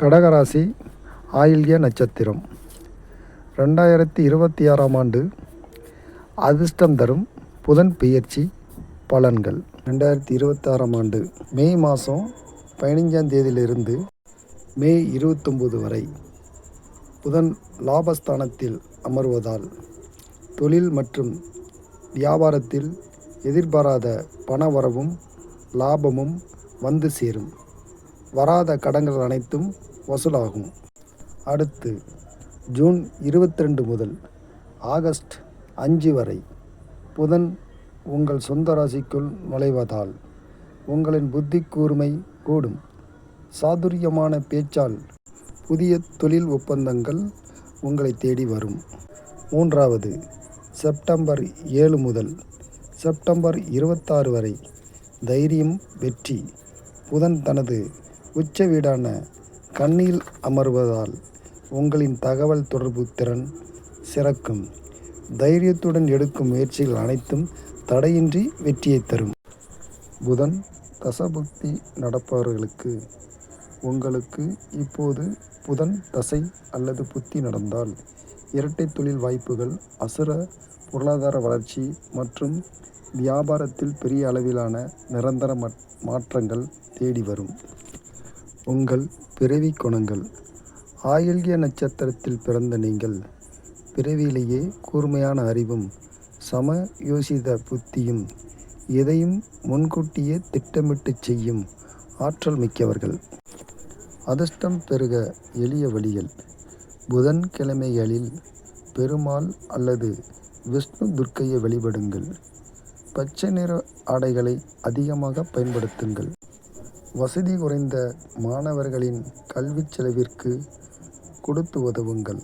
கடகராசி ஆயில்ய நட்சத்திரம் 2026ஆம் ஆண்டு அதிர்ஷ்டம் தரும் புதன் பெயர்ச்சி பலன்கள். 2026ஆம் ஆண்டு மே மாதம் 15ஆம் தேதியிலிருந்து மே 29 வரை புதன் லாபஸ்தானத்தில் அமர்வதால் தொழில் மற்றும் வியாபாரத்தில் எதிர்பாராத பணவரவும் லாபமும் வந்து சேரும். வராத கடன்கள் அனைத்தும் வசூலாகும். அடுத்து ஜூன் 22 முதல் ஆகஸ்ட் 5 வரை புதன் உங்கள் சொந்த ராசிக்குள் நுழைவதால் உங்களின் புத்தி கூர்மை கூடும். சாதுரியமான பேச்சால் புதிய தொழில் ஒப்பந்தங்கள் உங்களை தேடி வரும். மூன்றாவது செப்டம்பர் 7 முதல் செப்டம்பர் 26 வரை தைரியம் வெற்றி. புதன் தனது உச்ச வீடான கன்னியில் அமர்வதால் உங்களின் தகவல் தொடர்பு திறன் சிறக்கும். தைரியத்துடன் எடுக்கும் முயற்சிகள் அனைத்தும் தடையின்றி வெற்றியை தரும். புதன் தசபுக்தி நடப்பவர்களுக்கு உங்களுக்கு இப்போது புதன் தசை அல்லது புத்தி நடந்தால் இரட்டை தொழில் வாய்ப்புகள், அசுர பொருளாதார வளர்ச்சி மற்றும் வியாபாரத்தில் பெரிய அளவிலான நிரந்தர மாற்றங்கள் தேடி வரும். உங்கள் பிறவி குணங்கள். ஆயில்ய நட்சத்திரத்தில் பிறந்த நீங்கள் பிறவியிலேயே கூர்மையான அறிவும் சம யோசித புத்தியும் எதையும் முன்கூட்டியே திட்டமிட்டு செய்யும் ஆற்றல் மிக்கவர்கள். அதிர்ஷ்டம் பெருக எளிய வழிகள். புதன் கிழமைகளில் பெருமாள் அல்லது விஷ்ணு துர்க்கையை வழிபடுங்கள். பச்சை நிற ஆடைகளை அதிகமாக பயன்படுத்துங்கள். வசதி குறைந்த மாணவர்களின் கல்வி செலவிற்கு கொடுத்து உதவுங்கள்.